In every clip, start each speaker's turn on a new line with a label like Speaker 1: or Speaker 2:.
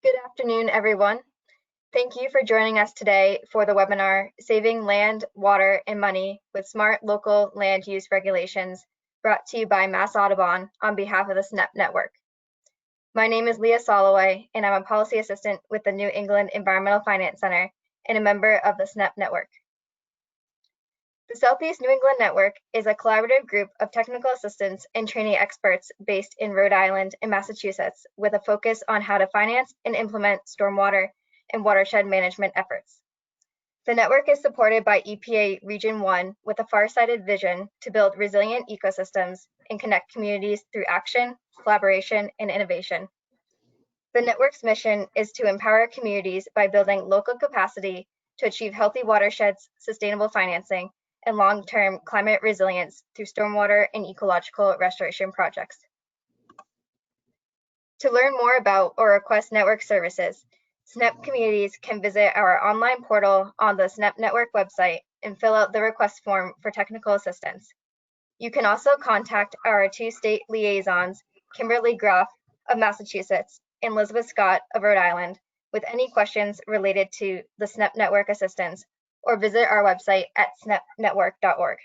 Speaker 1: Good afternoon, everyone. Thank you for joining us today for the webinar, Saving Land, Water, and Money with Smart Local Land Use Regulations, brought to you by Mass Audubon on behalf of the SNEP Network. My name is Leah Soloway, and I'm a policy assistant with the New England Environmental Finance Center and a member of the SNEP Network. The Southeast New England Network is a collaborative group of technical assistants and training experts based in Rhode Island and Massachusetts with a focus on how to finance and implement stormwater and watershed management efforts. The network is supported by EPA Region 1 with a far-sighted vision to build resilient ecosystems and connect communities through action, collaboration, and innovation. The network's mission is to empower communities by building local capacity to achieve healthy watersheds, sustainable financing, and long-term climate resilience through stormwater and ecological restoration projects. To learn more about or request network services, SNEP communities can visit our online portal on the SNEP Network website and fill out the request form for technical assistance. You can also contact our two state liaisons, Kimberly Groff of Massachusetts and Elizabeth Scott of Rhode Island, with any questions related to the SNEP Network assistance, or visit our website at snepnetwork.org.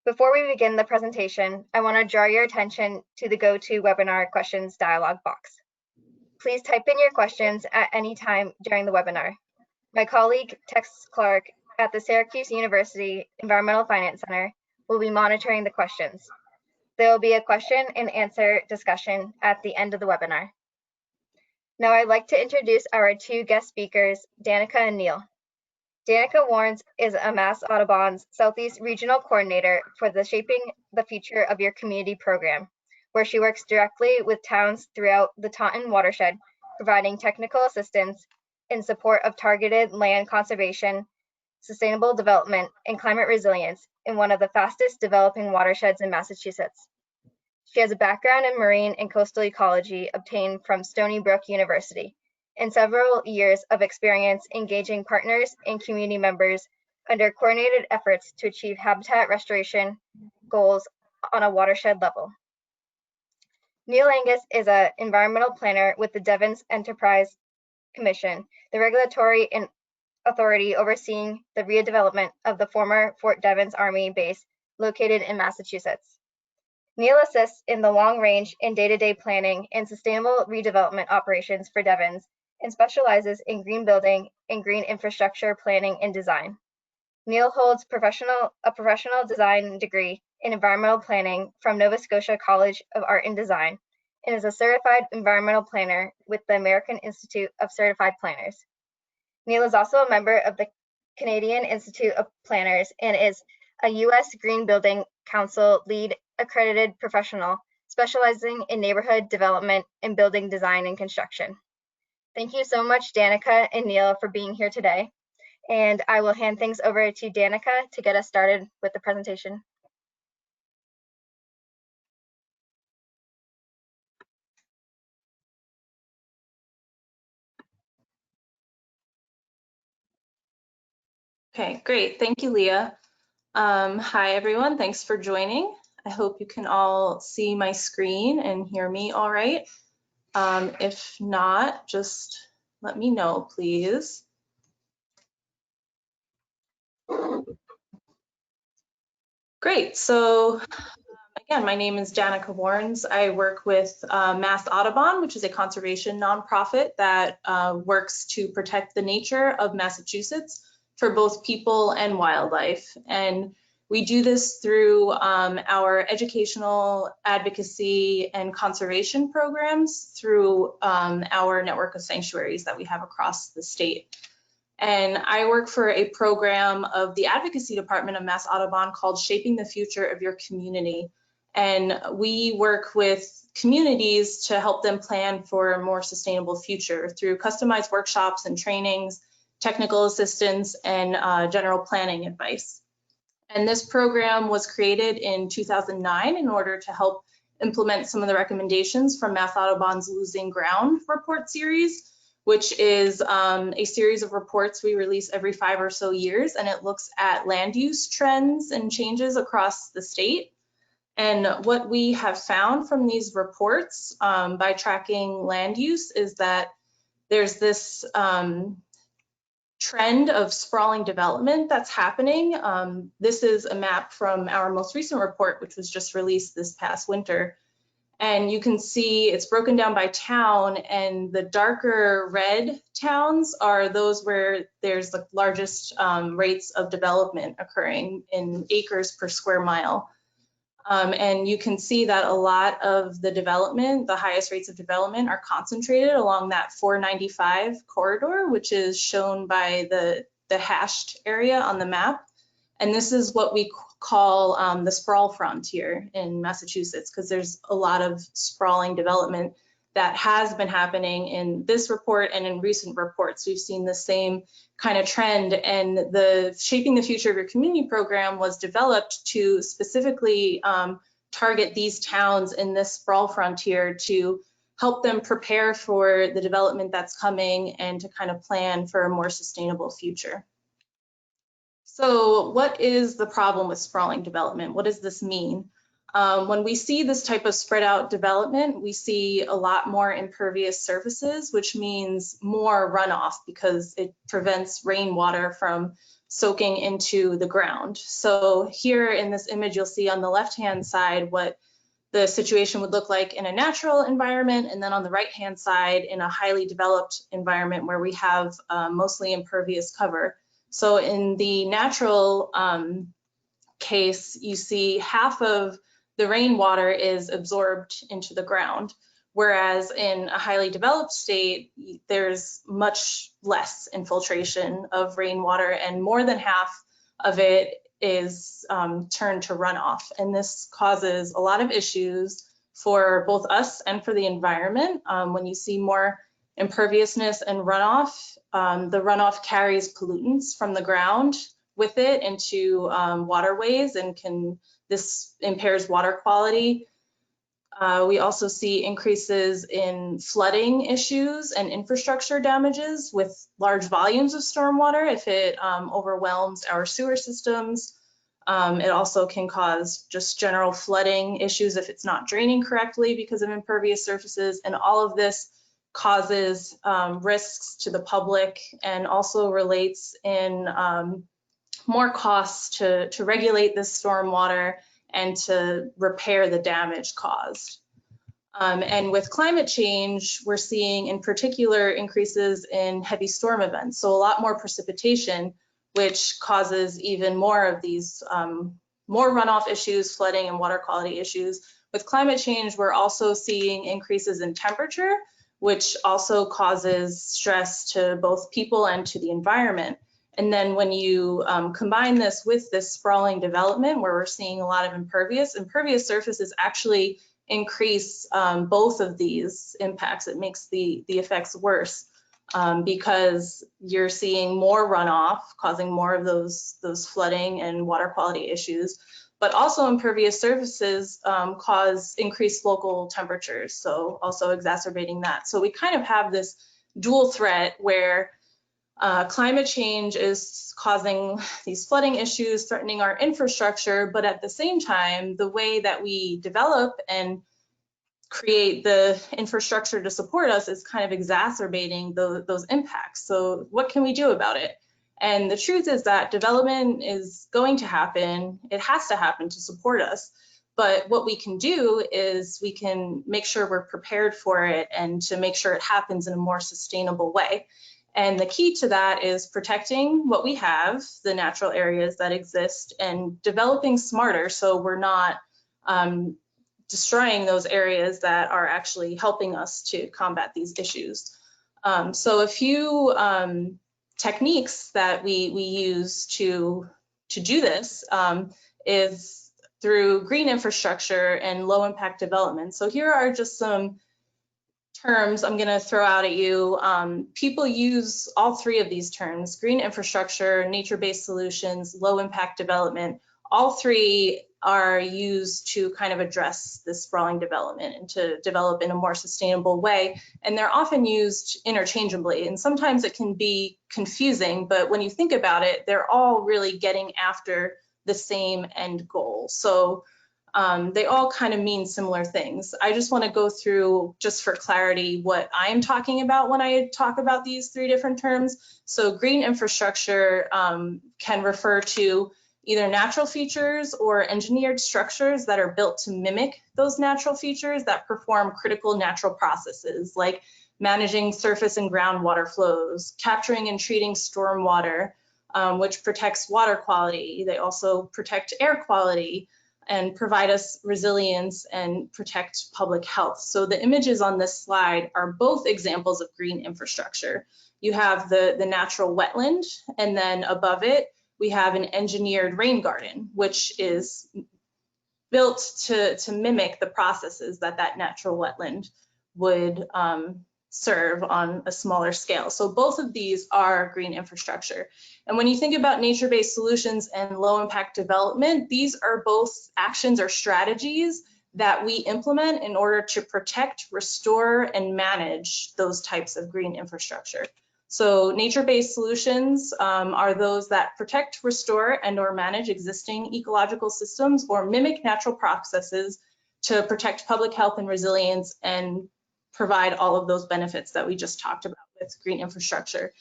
Speaker 1: Before we begin the presentation, I want to draw your attention to the GoToWebinar questions dialog box. Please type in your questions at any time during the webinar. My colleague, Tex Clark, at the Syracuse University Environmental Finance Center will be monitoring the questions. There will be a question and answer discussion at the end of the webinar. Now I'd like to introduce our two guest speakers, Danica and Neil. Danica Warnes is a Mass Audubon's Southeast Regional Coordinator for the Shaping the Future of Your Community program, where she works directly with towns throughout the Taunton watershed, providing technical assistance in support of targeted land conservation, sustainable development, and climate resilience in one of the fastest developing watersheds in Massachusetts. She has a background in marine and coastal ecology obtained from Stony Brook University, and several years of experience engaging partners and community members under coordinated efforts to achieve habitat restoration goals on a watershed level. Neil Angus is an environmental planner with the Devens Enterprise Commission, the regulatory authority overseeing the redevelopment of the former Fort Devens Army base located in Massachusetts. Neil assists in the long-range and day-to-day planning and sustainable redevelopment operations for Devens and specializes in green building and green infrastructure planning and design. Neil holds a professional design degree in environmental planning from Nova Scotia College of Art and Design and is a certified environmental planner with the American Institute of Certified Planners. Neil is also a member of the Canadian Institute of Planners and is a U.S. Green Building Council LEED accredited professional specializing in neighborhood development and building design and construction. Thank you so much, Danica and Neil, for being here today. And I will hand things over to Danica to get us started with the presentation.
Speaker 2: Okay, great. Thank you, Leah. Hi, everyone. Thanks for joining. I hope you can all see my screen and hear me all right. If not, just let me know, please. Great. So again, my name is Danica Warnes. I work with Mass Audubon, which is a conservation nonprofit that works to protect the nature of Massachusetts for both people and wildlife. And we do this through our educational, advocacy, and conservation programs through our network of sanctuaries that we have across the state. And I work for a program of the advocacy department of Mass Audubon called Shaping the Future of Your Community. And we work with communities to help them plan for a more sustainable future through customized workshops and trainings, technical assistance, and general planning advice. And this program was created in 2009 in order to help implement some of the recommendations from Mass Audubon's Losing Ground report series, which is a series of reports we release every 5 or so years, and it looks at land use trends and changes across the state. And what we have found from these reports by tracking land use is that there's this trend of sprawling development that's happening. This is a map from our most recent report, which was just released this past winter. And you can see it's broken down by town, and the darker red towns are those where there's the largest rates of development occurring in acres per square mile. And you can see that a lot of the development, the highest rates of development, are concentrated along that 495 corridor, which is shown by the hashed area on the map. And this is what we call the sprawl frontier in Massachusetts, because there's a lot of sprawling development that has been happening in this report and in recent reports. We've seen the same kind of trend, and the Shaping the Future of Your Community program was developed to specifically target these towns in this sprawl frontier to help them prepare for the development that's coming and to kind of plan for a more sustainable future. So what is the problem with sprawling development? What does this mean? When we see this type of spread out development, we see a lot more impervious surfaces, which means more runoff because it prevents rainwater from soaking into the ground. So here in this image, you'll see on the left-hand side what the situation would look like in a natural environment, and then on the right-hand side in a highly developed environment where we have mostly impervious cover. So in the natural case, you see half of the rainwater is absorbed into the ground, whereas in a highly developed state, there's much less infiltration of rainwater, and more than half of it is turned to runoff. And this causes a lot of issues for both us and for the environment. When you see more imperviousness and runoff, the runoff carries pollutants from the ground with it into waterways, and this impairs water quality. We also see increases in flooding issues and infrastructure damages with large volumes of stormwater if it overwhelms our sewer systems. It also can cause just general flooding issues if it's not draining correctly because of impervious surfaces, and all of this causes risks to the public and also relates in more costs to regulate this stormwater and to repair the damage caused. And with climate change, we're seeing in particular increases in heavy storm events. So a lot more precipitation, which causes even more of these more runoff issues, flooding and water quality issues. With climate change, we're also seeing increases in temperature, which also causes stress to both people and to the environment. And then when you combine this with this sprawling development where we're seeing a lot of impervious surfaces actually increase both of these impacts. It makes the effects worse because you're seeing more runoff, causing more of those flooding and water quality issues. But also impervious surfaces cause increased local temperatures, so also exacerbating that. So we kind of have this dual threat where climate change is causing these flooding issues, threatening our infrastructure, but at the same time, the way that we develop and create the infrastructure to support us is kind of exacerbating those impacts. So what can we do about it? And the truth is that development is going to happen. It has to happen to support us. But what we can do is we can make sure we're prepared for it and to make sure it happens in a more sustainable way. And the key to that is protecting what we have, the natural areas that exist, and developing smarter so we're not destroying those areas that are actually helping us to combat these issues. So a few techniques that we use to do this is through green infrastructure and low impact development. So here are just some terms I'm going to throw out at you. People use all three of these terms: green infrastructure, nature-based solutions, low impact development. All three are used to kind of address this sprawling development and to develop in a more sustainable way. And they're often used interchangeably, and sometimes it can be confusing, but when you think about it, they're all really getting after the same end goal. So They all kind of mean similar things. I just want to go through, just for clarity, what I'm talking about when I talk about these three different terms. So green infrastructure can refer to either natural features or engineered structures that are built to mimic those natural features that perform critical natural processes, like managing surface and groundwater flows, capturing and treating stormwater, which protects water quality. They also protect air quality and provide us resilience and protect public health. So the images on this slide are both examples of green infrastructure. You have the natural wetland, and then above it, we have an engineered rain garden, which is built to mimic the processes that natural wetland would serve on a smaller scale. So both of these are green infrastructure. And when you think about nature-based solutions and low impact development, these are both actions or strategies that we implement in order to protect, restore, and manage those types of green infrastructure. So nature-based solutions are those that protect, restore, and or manage existing ecological systems or mimic natural processes to protect public health and resilience and provide all of those benefits that we just talked about with green infrastructure.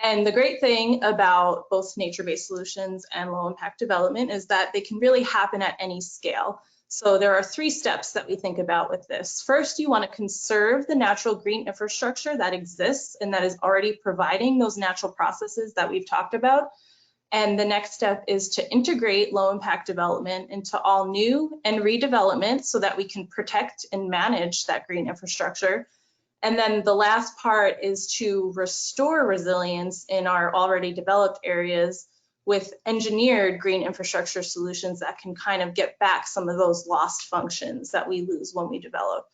Speaker 2: And the great thing about both nature-based solutions and low impact development is that they can really happen at any scale. So there are 3 steps that we think about with this. First, you want to conserve the natural green infrastructure that exists and that is already providing those natural processes that we've talked about. And the next step is to integrate low impact development into all new and redevelopment so that we can protect and manage that green infrastructure. And then the last part is to restore resilience in our already developed areas with engineered green infrastructure solutions that can kind of get back some of those lost functions that we lose when we develop.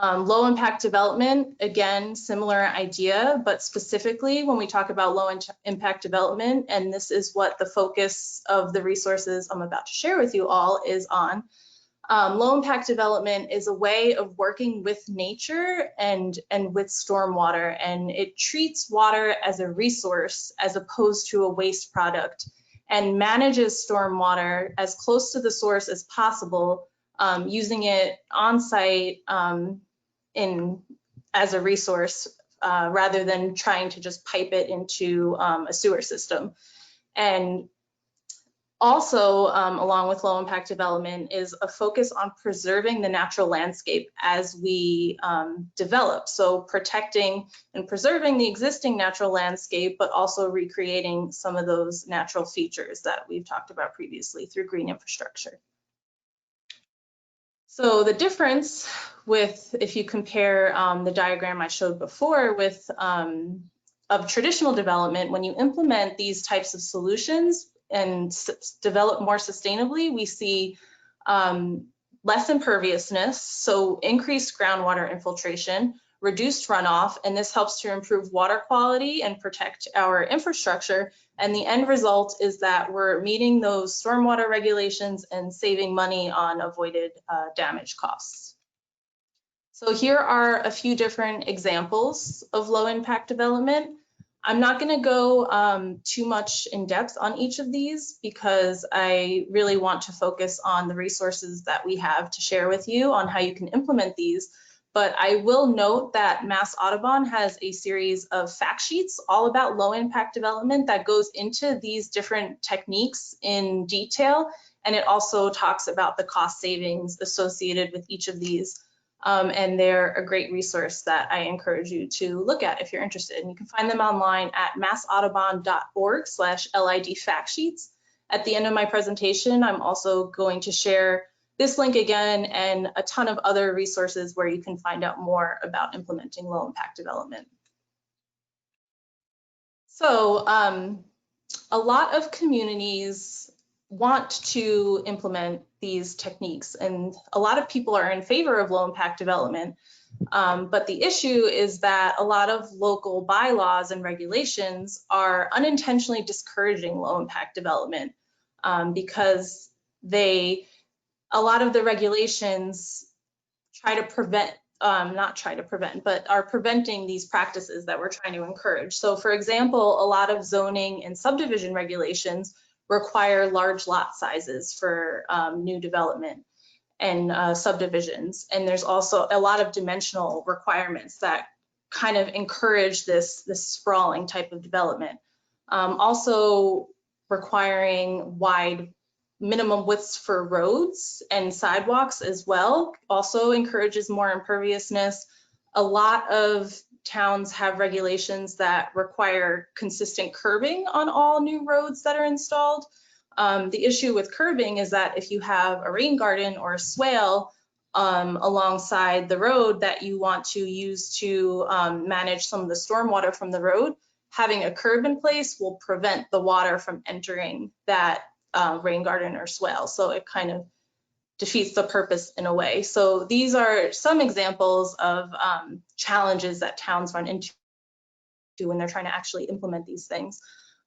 Speaker 2: Low impact development, again, similar idea, but specifically when we talk about low impact development, and this is what the focus of the resources I'm about to share with you all is on, low impact development is a way of working with nature and with stormwater, and it treats water as a resource as opposed to a waste product, and manages stormwater as close to the source as possible, using it on site as a resource rather than trying to just pipe it into a sewer system. And also, along with low impact development, is a focus on preserving the natural landscape as we develop. So protecting and preserving the existing natural landscape, but also recreating some of those natural features that we've talked about previously through green infrastructure. So the difference with, if you compare the diagram I showed before with of traditional development, when you implement these types of solutions and develop more sustainably, we see less imperviousness, so increased groundwater infiltration, reduced runoff, and this helps to improve water quality and protect our infrastructure. And the end result is that we're meeting those stormwater regulations and saving money on avoided damage costs. So here are a few different examples of low impact development. I'm not going to go too much in depth on each of these because I really want to focus on the resources that we have to share with you on how you can implement these. But I will note that Mass Audubon has a series of fact sheets all about low impact development that goes into these different techniques in detail. And it also talks about the cost savings associated with each of these. And they're a great resource that I encourage you to look at if you're interested. And you can find them online at massaudubon.org/LID fact sheets. At the end of my presentation, I'm also going to share this link again and a ton of other resources where you can find out more about implementing low impact development. So a lot of communities want to implement these techniques, and a lot of people are in favor of low impact development. But the issue is that a lot of local bylaws and regulations are unintentionally discouraging low impact development because a lot of the regulations try to prevent, but are preventing these practices that we're trying to encourage. So for example, a lot of zoning and subdivision regulations require large lot sizes for new development and subdivisions. And there's also a lot of dimensional requirements that kind of encourage this sprawling type of development. Also requiring wide minimum widths for roads and sidewalks as well also encourages more imperviousness. A lot of towns have regulations that require consistent curbing on all new roads that are installed. The issue with curbing is that if you have a rain garden or a swale alongside the road that you want to use to manage some of the stormwater from the road, having a curb in place will prevent the water from entering that rain garden or swale. So it kind of defeats the purpose in a way. So these are some examples of challenges that towns run into when they're trying to actually implement these things.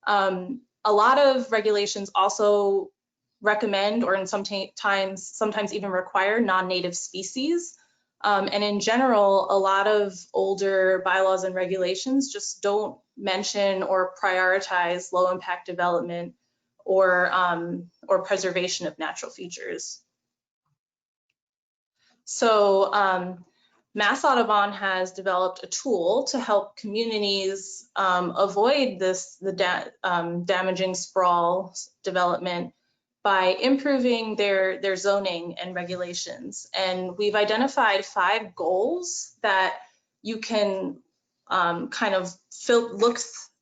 Speaker 2: A lot of regulations also recommend, or in sometimes even require, non-native species. And in general, a lot of older bylaws and regulations just don't mention or prioritize low impact development or preservation of natural features. So Mass Audubon has developed a tool to help communities avoid the damaging sprawl development by improving their zoning and regulations. And we've identified 5 goals that you can kind of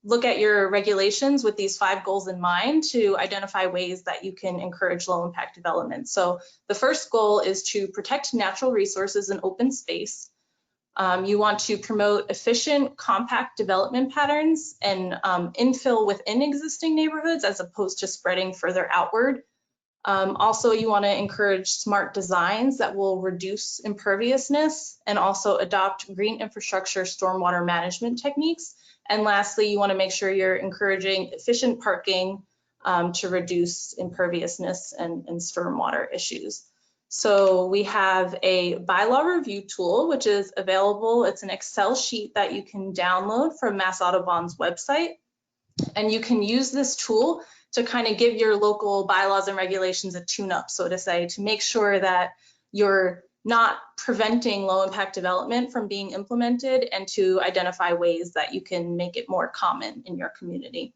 Speaker 2: look at your regulations with these 5 goals in mind to identify ways that you can encourage low impact development. So the first goal is to protect natural resources and open space. You want to promote efficient, compact development patterns and infill within existing neighborhoods as opposed to spreading further outward. Also, you want to encourage smart designs that will reduce imperviousness and also adopt green infrastructure stormwater management techniques. And lastly, you want to make sure you're encouraging efficient parking to reduce imperviousness and stormwater issues. So we have a bylaw review tool, which is available. It's an Excel sheet that you can download from Mass Audubon's website. And you can use this tool to kind of give your local bylaws and regulations a tune-up, so to say, to make sure that you're not preventing low impact development from being implemented and to identify ways that you can make it more common in your community.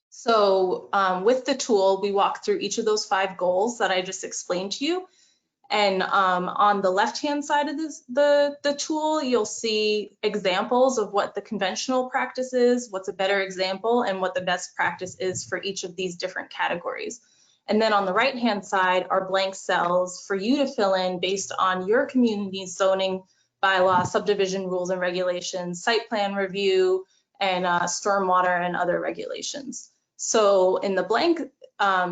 Speaker 2: So with the tool, we walk through each of those 5 goals that I just explained to you. And on the left-hand side of the tool, you'll see examples of what the conventional practice is, what's a better example, and what the best practice is for each of these different categories. And then on the right-hand side are blank cells for you to fill in based on your community's zoning bylaw, subdivision rules and regulations, site plan review, and stormwater and other regulations. So in the blank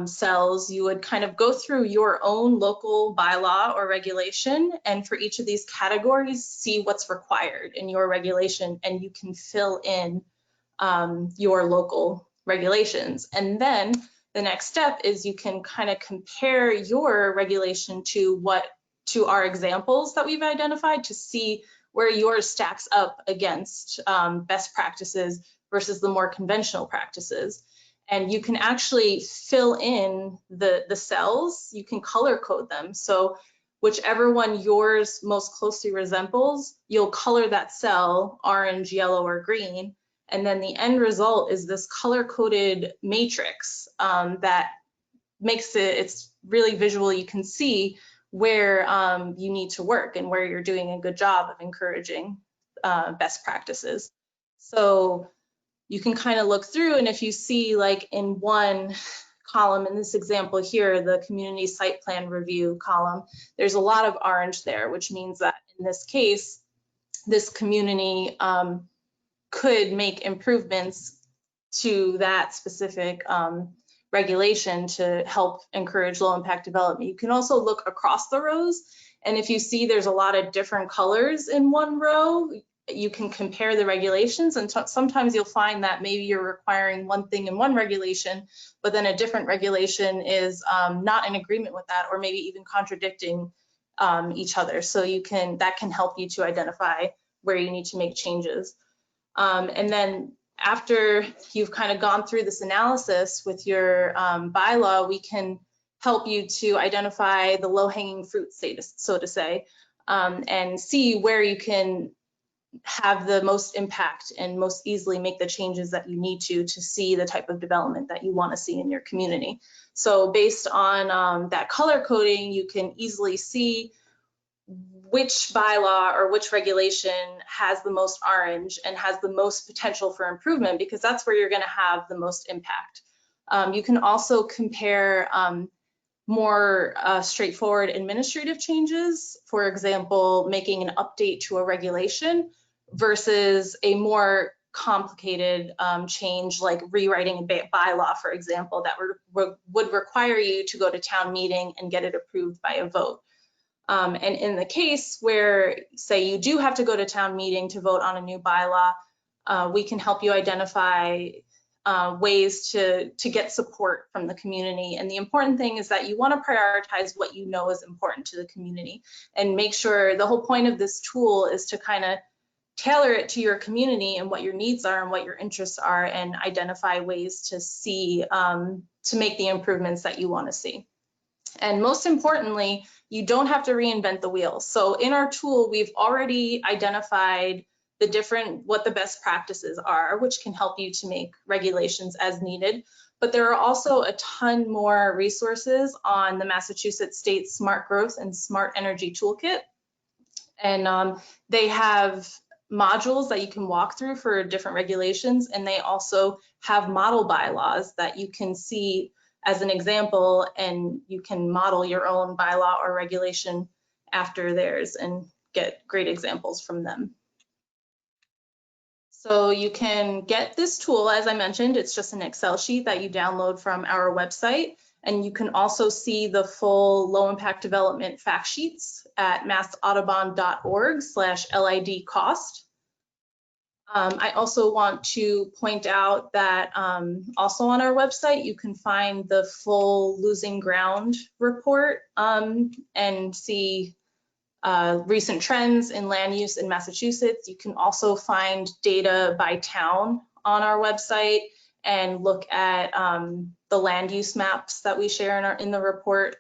Speaker 2: cells, you would kind of go through your own local bylaw or regulation, and for each of these categories, see what's required in your regulation, and you can fill in your local regulations. And then the next step is you can kind of compare your regulation to our examples that we've identified to see where yours stacks up against best practices versus the more conventional practices. And you can actually fill in the cells, you can color code them. So whichever one yours most closely resembles, you'll color that cell orange, yellow, or green. And then the end result is this color-coded matrix that makes it's really visual. You can see where you need to work and where you're doing a good job of encouraging best practices. So you can kind of look through, and if you see like in one column, in this example here, the community site plan review column, there's a lot of orange there, which means that in this case, this community could make improvements to that specific regulation to help encourage low impact development. You can also look across the rows, and if you see there's a lot of different colors in one row, you can compare the regulations, and sometimes you'll find that maybe you're requiring one thing in one regulation, but then a different regulation is not in agreement with that, or maybe even contradicting each other. So that can help you to identify where you need to make changes. And then after you've kind of gone through this analysis with your bylaw, we can help you to identify the low-hanging fruit, so to say, and see where you can have the most impact and most easily make the changes that you need to see the type of development that you want to see in your community. So based on that color coding, you can easily see which bylaw or which regulation has the most orange and has the most potential for improvement, because that's where you're going to have the most impact. You can also compare more straightforward administrative changes, for example, making an update to a regulation versus a more complicated change like rewriting a bylaw, for example, that would require you to go to town meeting and get it approved by a vote. And in the case where, say, you do have to go to town meeting to vote on a new bylaw, we can help you identify ways to get support from the community. And the important thing is that you want to prioritize what you know is important to the community and make sure the whole point of this tool is to kind of tailor it to your community and what your needs are and what your interests are, and identify ways to see, to make the improvements that you want to see. And most importantly, you don't have to reinvent the wheel. So in our tool, we've already identified what the best practices are, which can help you to make regulations as needed. But there are also a ton more resources on the Massachusetts State Smart Growth and Smart Energy Toolkit. And they have modules that you can walk through for different regulations. And they also have model bylaws that you can see as an example, and you can model your own bylaw or regulation after theirs and get great examples from them. So you can get this tool, as I mentioned, it's just an Excel sheet that you download from our website. And you can also see the full low impact development fact sheets at massaudubon.org/LID cost. I also want to point out that also on our website, you can find the full Losing Ground report and see recent trends in land use in Massachusetts. You can also find data by town on our website and look at the land use maps that we share in the report.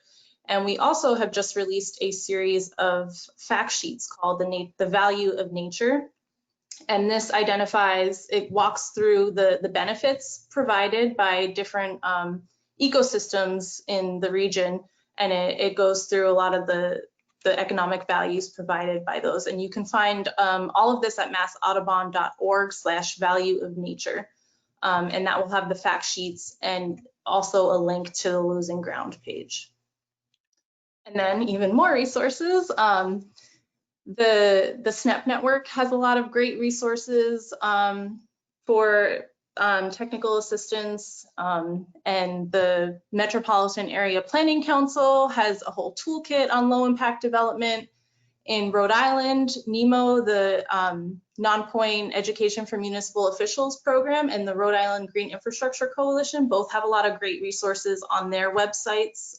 Speaker 2: And we also have just released a series of fact sheets called the Value of Nature. And this it walks through the benefits provided by different ecosystems in the region. And it goes through a lot of the economic values provided by those. And you can find all of this at massaudubon.org/value of nature. And that will have the fact sheets and also a link to the Losing Ground page. And then even more resources. The SNEP network has a lot of great resources for technical assistance, and the Metropolitan Area Planning Council has a whole toolkit on low impact development. In Rhode Island, NEMO, the Non-Point Education for Municipal Officials program, and the Rhode Island Green Infrastructure Coalition both have a lot of great resources on their websites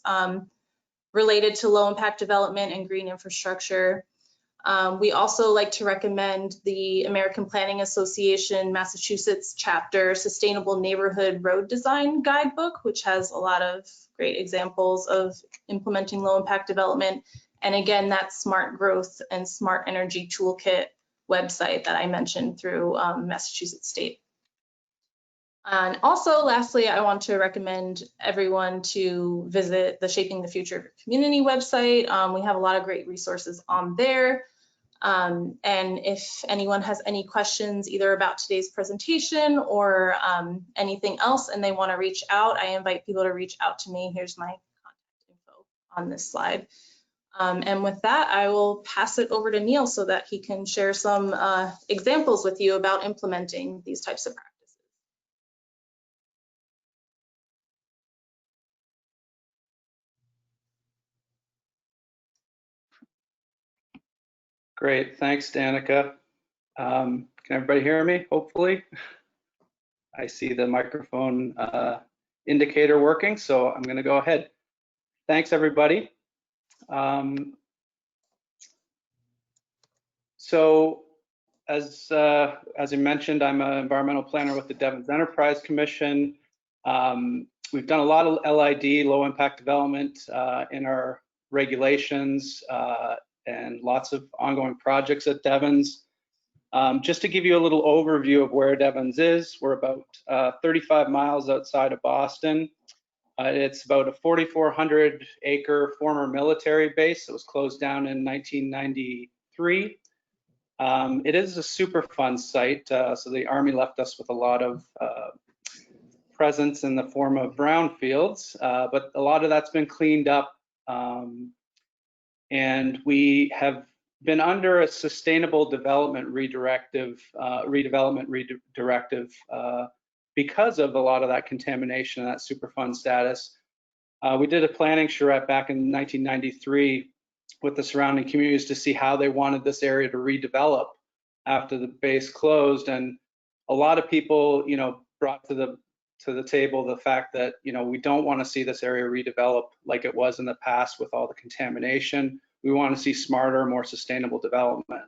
Speaker 2: related to low impact development and green infrastructure. We also like to recommend the American Planning Association Massachusetts chapter Sustainable Neighborhood Road Design Guidebook, which has a lot of great examples of implementing low impact development. And again, that Smart Growth and Smart Energy Toolkit website that I mentioned through Massachusetts State. And also, lastly, I want to recommend everyone to visit the Shaping the Future of Your Community website. We have a lot of great resources on there. And if anyone has any questions either about today's presentation or anything else and they want to reach out, I invite people to reach out to me. Here's my contact info on this slide. And with that, I will pass it over to Neil so that he can share some examples with you about implementing these types of practices.
Speaker 3: Great, thanks, Danica. Can everybody hear me, hopefully? I see the microphone indicator working, so I'm gonna go ahead. Thanks, everybody. So as you mentioned, I'm an environmental planner with the Devens Enterprise Commission. We've done a lot of LID, low impact development, in our regulations, and lots of ongoing projects at Devens. Just to give you a little overview of where Devens is, we're about 35 miles outside of Boston. It's about a 4,400 acre former military base that was closed down in 1993. It is a super fun site, so the Army left us with a lot of presence in the form of brownfields, but a lot of that's been cleaned up, and we have been under a sustainable development redevelopment redirective because of a lot of that contamination and that Superfund status. We did a planning charrette back in 1993 with the surrounding communities to see how they wanted this area to redevelop after the base closed, and a lot of people, brought to the table the fact that, we don't want to see this area redevelop like it was in the past with all the contamination. We want to see smarter, more sustainable development.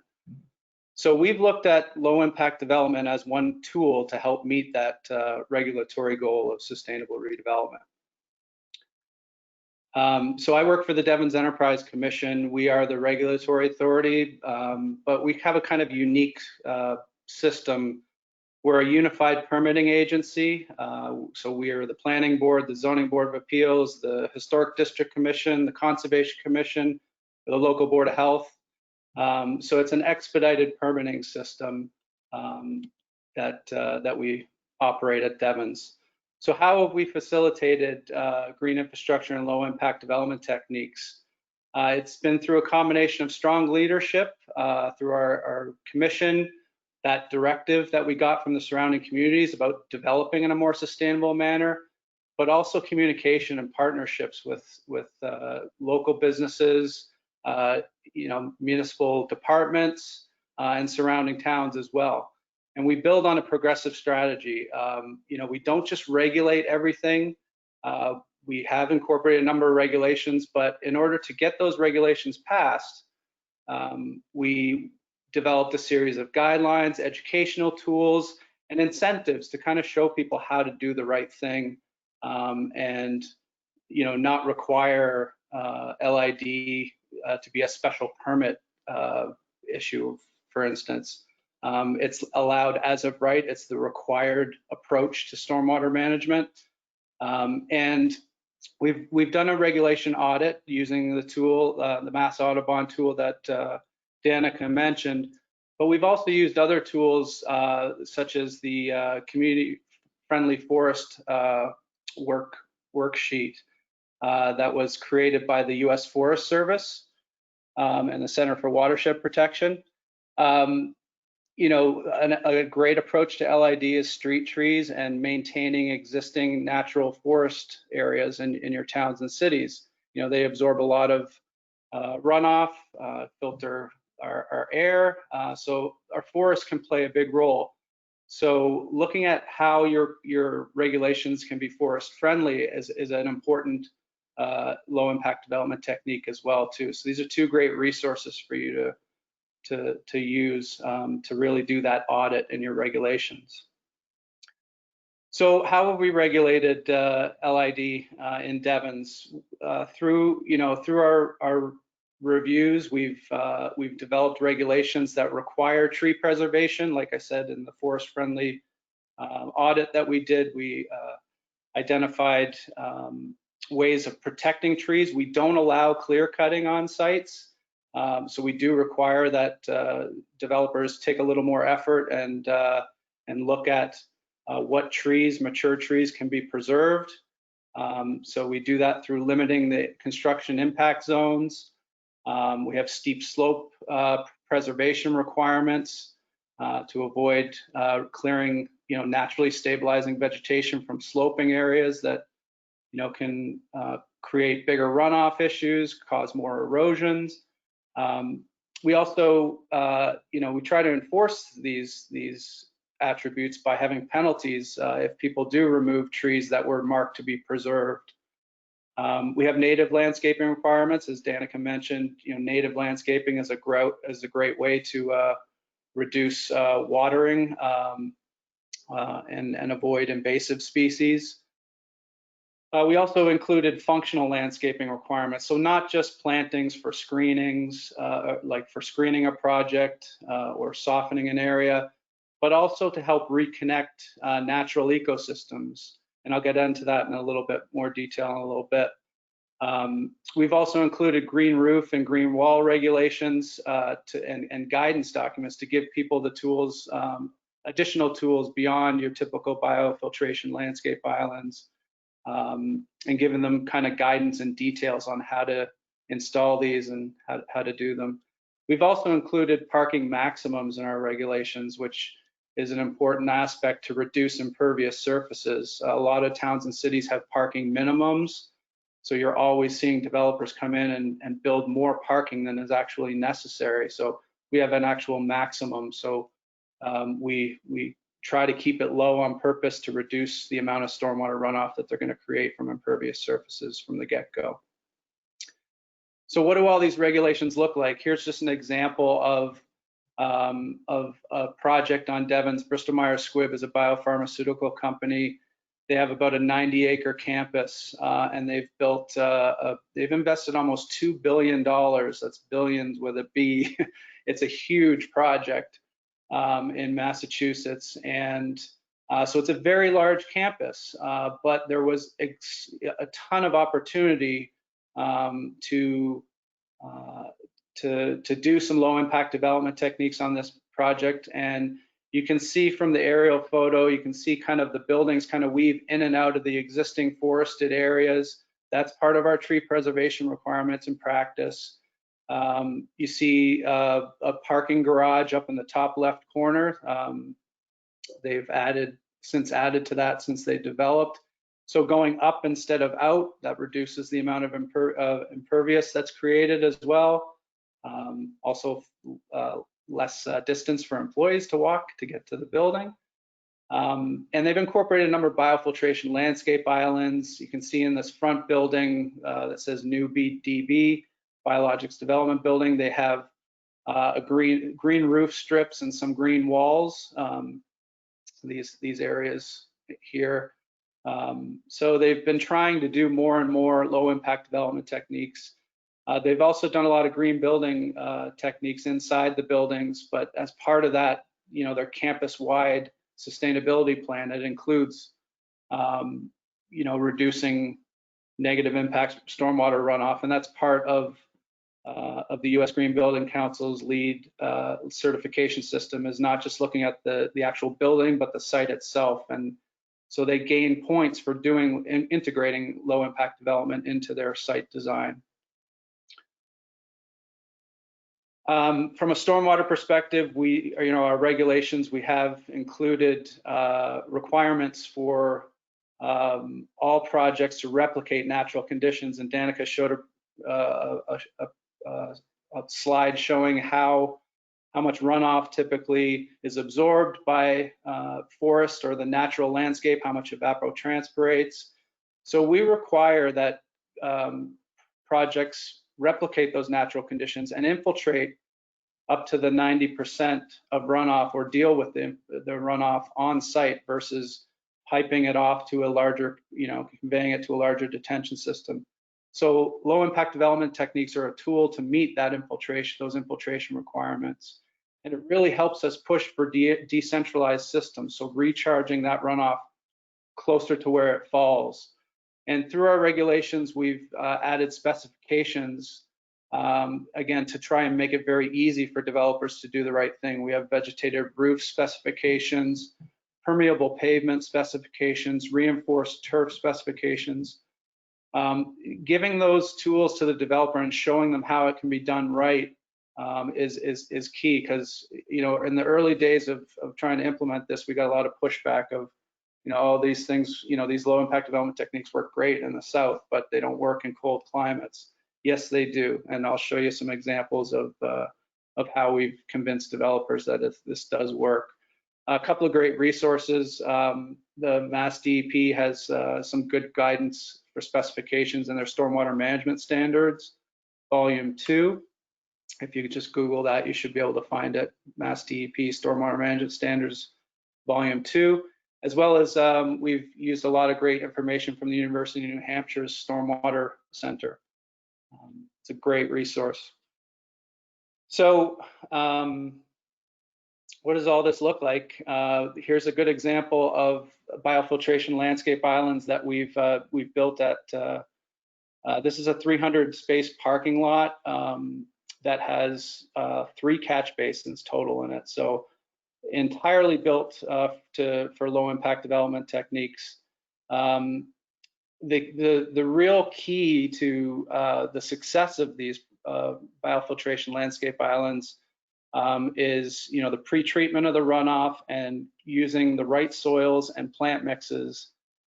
Speaker 3: So we've looked at low impact development as one tool to help meet that regulatory goal of sustainable redevelopment. So I work for the Devens Enterprise Commission. We are the regulatory authority, but we have a kind of unique system. We're a unified permitting agency. So we are the Planning Board, the Zoning Board of Appeals, the Historic District Commission, the Conservation Commission, the local Board of Health. So it's an expedited permitting system that we operate at Devens. So how have we facilitated green infrastructure and low impact development techniques? It's been through a combination of strong leadership through our commission, that directive that we got from the surrounding communities about developing in a more sustainable manner, but also communication and partnerships with local businesses, municipal departments, and surrounding towns as well. And we build on a progressive strategy. We don't just regulate everything. We have incorporated a number of regulations, but in order to get those regulations passed, we developed a series of guidelines, educational tools, and incentives to kind of show people how to do the right thing, and not require LID to be a special permit issue, for instance. It's allowed as of right. It's the required approach to stormwater management. And we've done a regulation audit using the tool, the Mass Audubon tool that Danica mentioned, but we've also used other tools such as the community-friendly forest worksheet that was created by the U.S. Forest Service and the Center for Watershed Protection. A great approach to LID is street trees and maintaining existing natural forest areas in your towns and cities. They absorb a lot of runoff, filter our air, so our forests can play a big role. So looking at how your regulations can be forest friendly is an important low impact development technique as well too. So these are two great resources for you to use to really do that audit in your regulations. So how have we regulated LID in Devens? Through our reviews, we've developed regulations that require tree preservation. Like I said, in the forest friendly audit that we did, we identified ways of protecting trees. We don't allow clear cutting on sites. So we do require that developers take a little more effort and look at what mature trees can be preserved. So we do that through limiting the construction impact zones. We have steep slope preservation requirements to avoid clearing, naturally stabilizing vegetation from sloping areas that, can create bigger runoff issues, cause more erosions. We also, we try to enforce these attributes by having penalties if people do remove trees that were marked to be preserved. We have native landscaping requirements, as Danica mentioned. Native landscaping is a great way to reduce watering and avoid invasive species. We also included functional landscaping requirements, so not just plantings for screenings, like for screening a project or softening an area, but also to help reconnect natural ecosystems. And I'll get into that in a little bit more detail in a little bit. We've also included green roof and green wall regulations and guidance documents to give people the tools, additional tools beyond your typical biofiltration landscape islands, and giving them kind of guidance and details on how to install these and how to do them. We've also included parking maximums in our regulations, which is an important aspect to reduce impervious surfaces. A lot of towns and cities have parking minimums, so you're always seeing developers come in and build more parking than is actually necessary. So we have an actual maximum. So we try to keep it low on purpose to reduce the amount of stormwater runoff that they're going to create from impervious surfaces from the get-go. So what do all these regulations look like? Here's just an example of a project on Devon's. Bristol Myers Squibb is a biopharmaceutical company. They have about a 90-acre campus, and they've built, they've invested almost $2 billion. That's billions with a B. It's a huge project in Massachusetts, and so it's a very large campus. But there was a ton of opportunity to do some low-impact development techniques on this project, and you can see from the aerial photo, you can see kind of the buildings kind of weave in and out of the existing forested areas. That's part of our tree preservation requirements in practice. You see a parking garage up in the top left corner. They've since added to that since they developed. So going up instead of out, that reduces the amount of impervious that's created as well. Also, less distance for employees to walk to get to the building. And they've incorporated a number of biofiltration landscape islands. You can see in this front building that says New BDB, Biologics Development Building. They have a green roof strips and some green walls, these areas here. So they've been trying to do more and more low impact development techniques. They've also done a lot of green building techniques inside the buildings, but as part of that, you know, their campus-wide sustainability plan, it includes, you know, reducing negative impacts from stormwater runoff, and that's part of the U.S. Green Building Council's LEED certification system, is not just looking at the actual building, but the site itself. And so they gain points for integrating low impact development into their site design. From a stormwater perspective, our regulations, we have included requirements for all projects to replicate natural conditions. And Danica showed a slide showing how much runoff typically is absorbed by forest or the natural landscape, how much evapotranspirates. So we require that projects replicate those natural conditions and infiltrate up to the 90% of runoff, or deal with the runoff on site versus piping it off to a larger, conveying it to a larger detention system. So low impact development techniques are a tool to meet that those infiltration requirements. And it really helps us push for decentralized systems, so recharging that runoff closer to where it falls. And through our regulations, we've added specifications, again, to try and make it very easy for developers to do the right thing. We have vegetative roof specifications, permeable pavement specifications, reinforced turf specifications. Giving those tools to the developer and showing them how it can be done right is key, because in the early days of trying to implement this, we got a lot of pushback of all these things, these low impact development techniques work great in the south, but they don't work in cold climates. Yes, they do, and I'll show you some examples of how we've convinced developers that this does work. A couple of great resources. The Mass DEP has some good guidance for specifications in their stormwater management standards, volume 2. If you just Google that, you should be able to find it. Mass DEP Stormwater Management Standards, Volume 2, as well as we've used a lot of great information from the University of New Hampshire's Stormwater Center. It's a great resource. So what does all this look like? Here's a good example of biofiltration landscape islands that we've built at, this is a 300 space parking lot that has 3 catch basins total in it. So entirely built for low impact development techniques. The real key to the success of these biofiltration landscape islands is, the pre-treatment of the runoff and using the right soils and plant mixes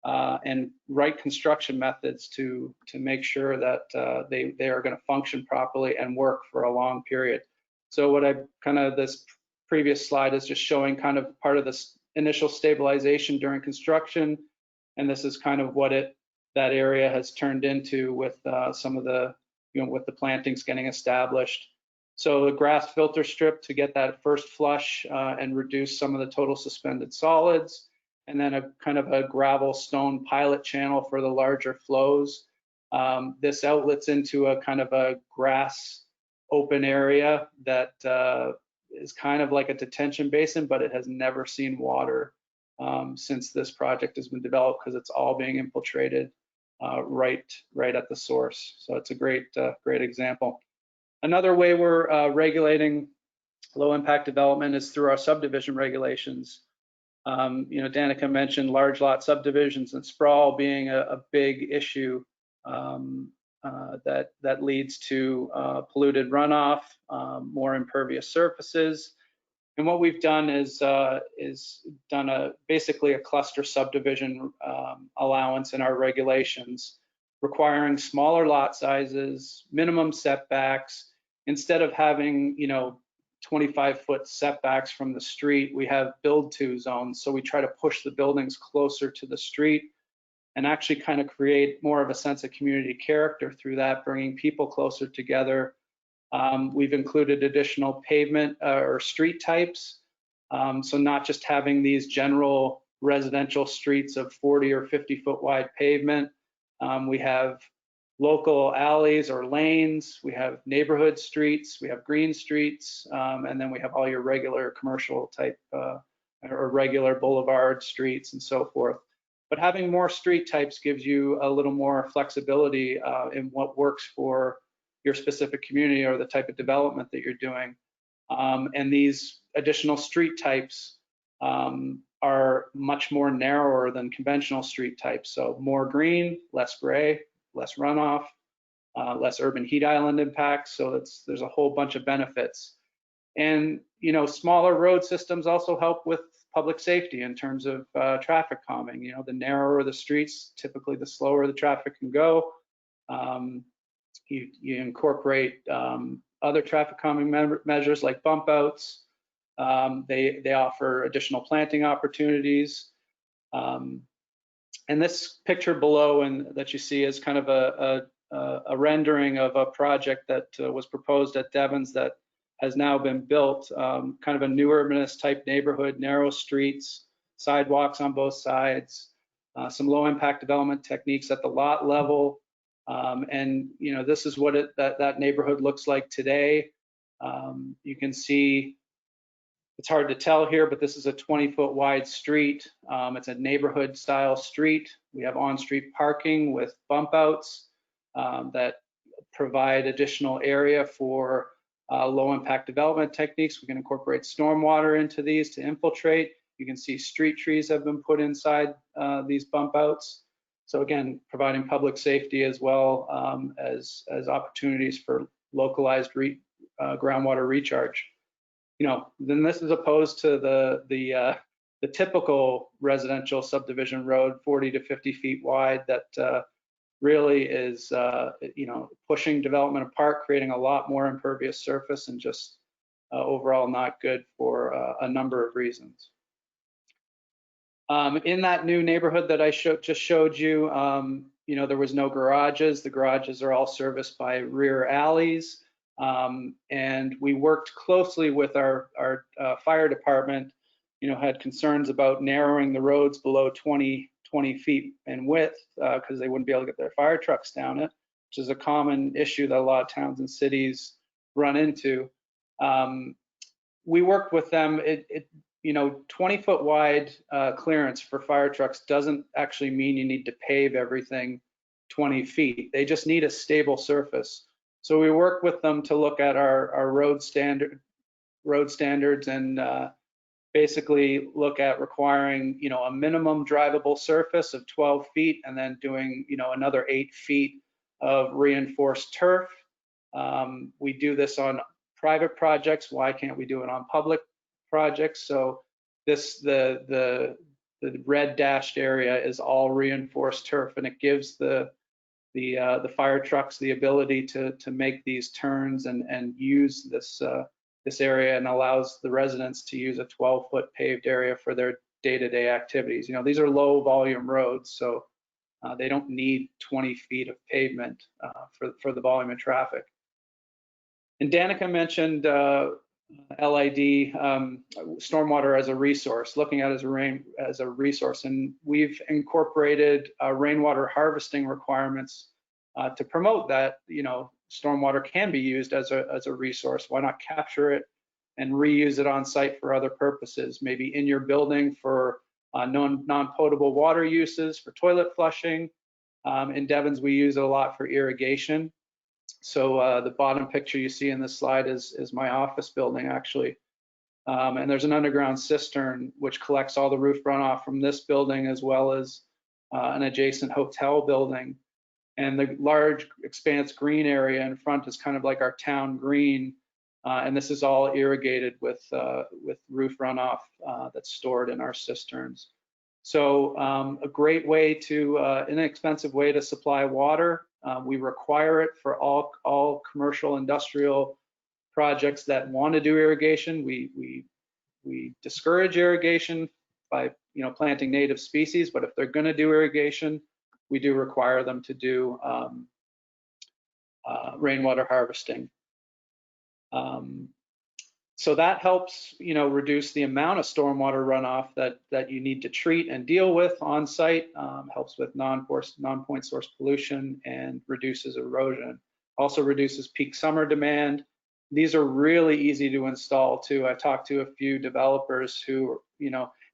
Speaker 3: and right construction methods to make sure that they are going to function properly and work for a long period. So what this previous slide is just showing kind of part of this initial stabilization during construction, and this is kind of what that area has turned into with some of the, with the plantings getting established. So the grass filter strip to get that first flush and reduce some of the total suspended solids, and then a kind of a gravel stone pilot channel for the larger flows. This outlets into a kind of a grass open area that is kind of like a detention basin, but it has never seen water since this project has been developed, because it's all being infiltrated right at the source. So it's a great example. Another way we're regulating low impact development is through our subdivision regulations. Danica mentioned large lot subdivisions and sprawl being a big issue that leads to polluted runoff, more impervious surfaces. And what we've done is done basically a cluster subdivision allowance in our regulations, requiring smaller lot sizes, minimum setbacks. Instead of having 25-foot setbacks from the street, we have build-to zones. So we try to push the buildings closer to the street and actually kind of create more of a sense of community character through that, bringing people closer together. We've included additional pavement or street types. So not just having these general residential streets of 40 or 50-foot wide pavement. We have local alleys or lanes, we have neighborhood streets, we have green streets, and then we have all your regular commercial type or regular boulevard streets and so forth. But having more street types gives you a little more flexibility in what works for your specific community or the type of development that you're doing. And these additional street types are much more narrower than conventional street types. So more green, less gray, less runoff, less urban heat island impacts. So there's a whole bunch of benefits. And smaller road systems also help with public safety in terms of traffic calming. The narrower the streets, typically the slower the traffic can go. You incorporate other traffic calming measures like bump outs. They offer additional planting opportunities. And this picture below and that you see is kind of a rendering of a project that was proposed at Devens that has now been built, kind of a new urbanist type neighborhood, narrow streets, sidewalks on both sides, some low impact development techniques at the lot level. And this is what that neighborhood looks like today. You can see, it's hard to tell here, but this is a 20-foot wide street. It's a neighborhood style street. We have on-street parking with bump outs that provide additional area for low impact development techniques. We can incorporate stormwater into these to infiltrate. You can see street trees have been put inside these bump outs. So again, providing public safety as well as opportunities for localized groundwater recharge. Then this is opposed to the typical residential subdivision road, 40 to 50 feet wide, that really is pushing development apart, creating a lot more impervious surface, and just overall not good for a number of reasons. In that new neighborhood that I just showed you, there was no garages. The garages are all serviced by rear alleys. And we worked closely with our fire department, had concerns about narrowing the roads below 20 feet in width because they wouldn't be able to get their fire trucks down it, which is a common issue that a lot of towns and cities run into. We worked with them. 20-foot wide clearance for fire trucks doesn't actually mean you need to pave everything 20 feet. They just need a stable surface. So we work with them to look at our road standards and basically look at requiring, a minimum drivable surface of 12 feet and then doing, another 8 feet of reinforced turf. We do this on private projects. Why can't we do it on public projects? So the red dashed area is all reinforced turf, and it gives the fire trucks the ability to make these turns and use this area, and allows the residents to use a 12-foot paved area for their day-to-day activities. These are low volume roads, so they don't need 20 feet of pavement for the volume of traffic. And Danica mentioned LID, stormwater as a resource, looking at it as a resource. And we've incorporated rainwater harvesting requirements to promote that, stormwater can be used as a resource. Why not capture it and reuse it on site for other purposes? Maybe in your building for non-potable water uses, for toilet flushing. In Devens, we use it a lot for irrigation. So the bottom picture you see in this slide is my office building, actually. And there's an underground cistern which collects all the roof runoff from this building as well as an adjacent hotel building. And the large expanse green area in front is kind of like our town green. And this is all irrigated with roof runoff that's stored in our cisterns. So a great way to, inexpensive way to supply water. We require it for all commercial industrial projects that want to do irrigation. We discourage irrigation by planting native species, but if they're going to do irrigation, we do require them to do rainwater harvesting. So that helps, reduce the amount of stormwater runoff that you need to treat and deal with on site. Helps with non-point source pollution and reduces erosion. Also reduces peak summer demand. These are really easy to install too. I've talked to a few developers who,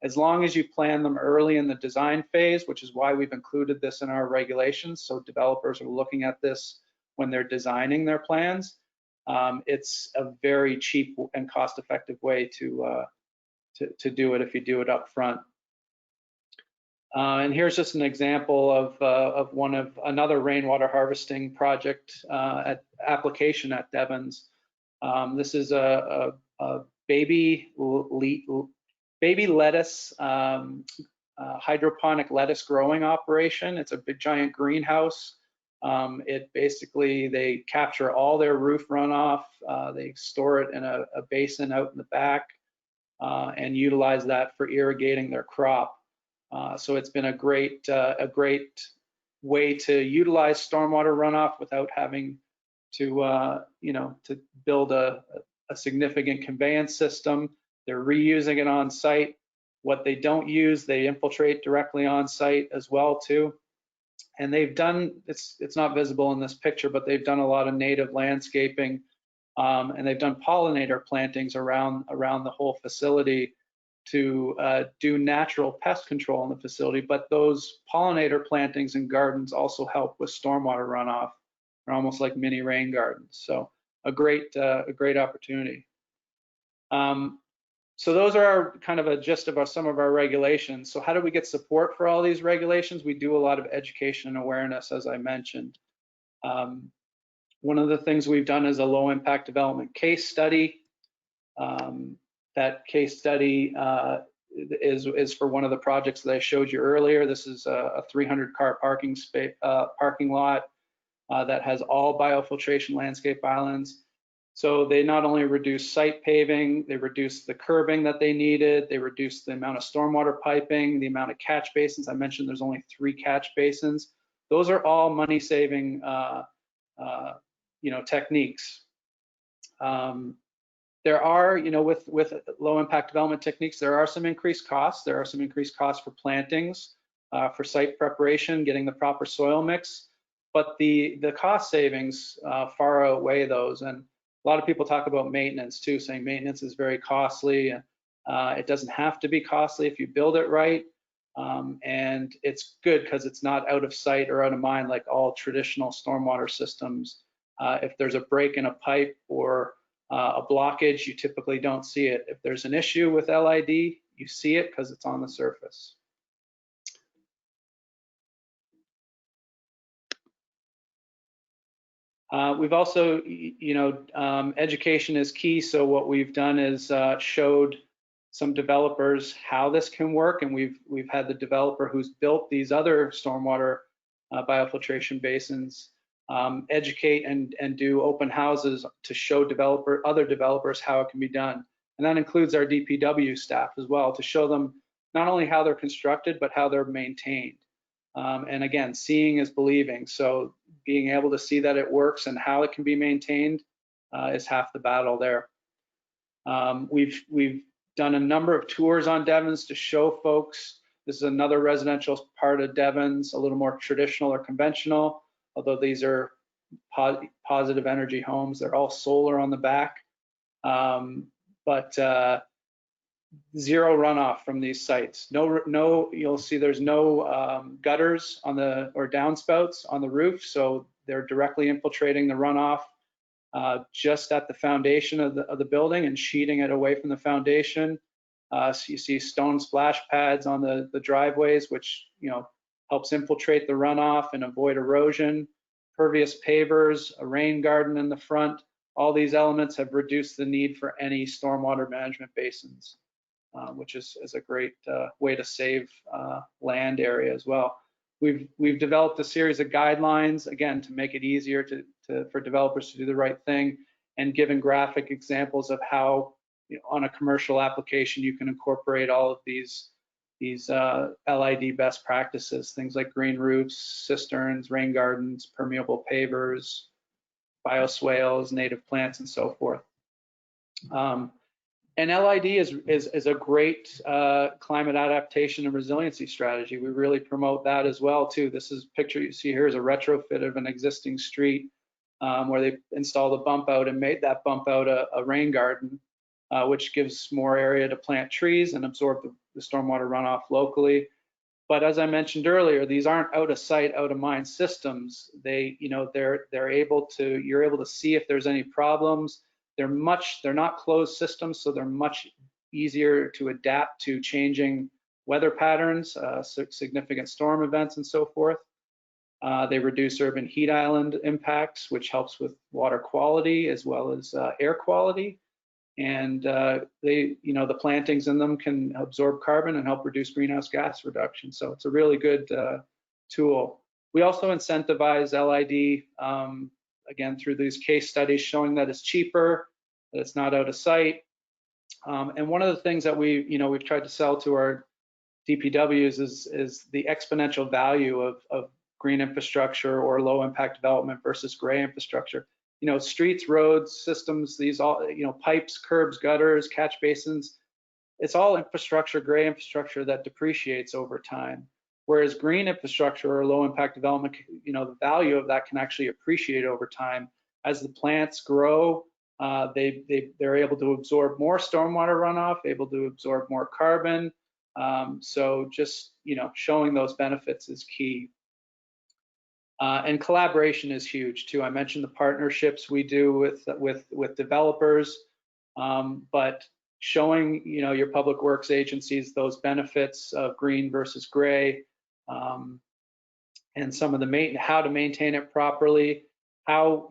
Speaker 3: as long as you plan them early in the design phase, which is why we've included this in our regulations, so developers are looking at this when they're designing their plans. It's a very cheap and cost-effective way to do it if you do it up front. And here's just an example of another rainwater harvesting project application at Devens. This is a baby lettuce, hydroponic lettuce growing operation. It's a big giant greenhouse. They capture all their roof runoff, they store it in a basin out in the back, and utilize that for irrigating their crop. So it's been a great way to utilize stormwater runoff without having to build a significant conveyance system. They're reusing it on site. What they don't use, they infiltrate directly on site as well too. And they've done, it's not visible in this picture, but they've done a lot of native landscaping, and they've done pollinator plantings around the whole facility to do natural pest control in the facility. But those pollinator plantings and gardens also help with stormwater runoff. They're almost like mini rain gardens. So a great opportunity. So those are kind of a gist of some of our regulations. So how do we get support for all these regulations? We do a lot of education and awareness, as I mentioned. One of the things we've done is a low impact development case study. That case study is for one of the projects that I showed you earlier. This is a 300-car parking lot that has all biofiltration landscape islands. So they not only reduce site paving, they reduce the curbing that they needed, they reduce the amount of stormwater piping, the amount of catch basins. I mentioned there's only 3 catch basins. Those are all money-saving, techniques. There are, with low impact development techniques, there are some increased costs. There are some increased costs for plantings, for site preparation, getting the proper soil mix, but the cost savings far outweigh those. And a lot of people talk about maintenance too, saying maintenance is very costly. It doesn't have to be costly if you build it right. And it's good because it's not out of sight or out of mind like all traditional stormwater systems. If there's a break in a pipe or a blockage, you typically don't see it. If there's an issue with LID, you see it because it's on the surface. We've also, education is key. So what we've done is showed some developers how this can work, and we've had the developer who's built these other stormwater biofiltration basins educate and do open houses to show other developers how it can be done. And that includes our DPW staff as well, to show them not only how they're constructed, but how they're maintained. And again, seeing is believing. So being able to see that it works and how it can be maintained is half the battle there. We've done a number of tours on Devens to show folks. This is another residential part of Devens, a little more traditional or conventional, although these are positive energy homes. They're all solar on the back, but zero runoff from these sites. No, you'll see there's no gutters on or downspouts on the roof, so they're directly infiltrating the runoff just at the foundation of the building and sheeting it away from the foundation. So you see stone splash pads on the driveways, which helps infiltrate the runoff and avoid erosion. Pervious pavers, a rain garden in the front. All these elements have reduced the need for any stormwater management basins, which is a great way to save land area as well. We've developed a series of guidelines, again, to make it easier for developers to do the right thing, and given graphic examples of how on a commercial application you can incorporate all of these LID best practices, things like green roofs, cisterns, rain gardens, permeable pavers, bioswales, native plants, and so forth. And LID is a great climate adaptation and resiliency strategy. We really promote that as well too. This is picture you see here is a retrofit of an existing street where they installed a bump out and made that bump out a rain garden, which gives more area to plant trees and absorb the stormwater runoff locally. But as I mentioned earlier, these aren't out of sight, out of mind systems. You're able to see if there's any problems. They're not closed systems, so they're much easier to adapt to changing weather patterns, significant storm events, and so forth. They reduce urban heat island impacts, which helps with water quality as well as air quality. And the plantings in them can absorb carbon and help reduce greenhouse gas reduction. So it's a really good tool. We also incentivize LID, again, through these case studies showing that it's cheaper, that it's not out of sight. And one of the things that we've tried to sell to our DPWs is the exponential value of green infrastructure or low impact development versus gray infrastructure. Streets, roads, systems, these all, pipes, curbs, gutters, catch basins, it's all infrastructure, gray infrastructure that depreciates over time. Whereas green infrastructure or low impact development, the value of that can actually appreciate over time. As the plants grow, they're able to absorb more stormwater runoff, able to absorb more carbon. So just, showing those benefits is key. And collaboration is huge too. I mentioned the partnerships we do with developers, but showing your public works agencies those benefits of green versus gray, and some of how to maintain it properly, how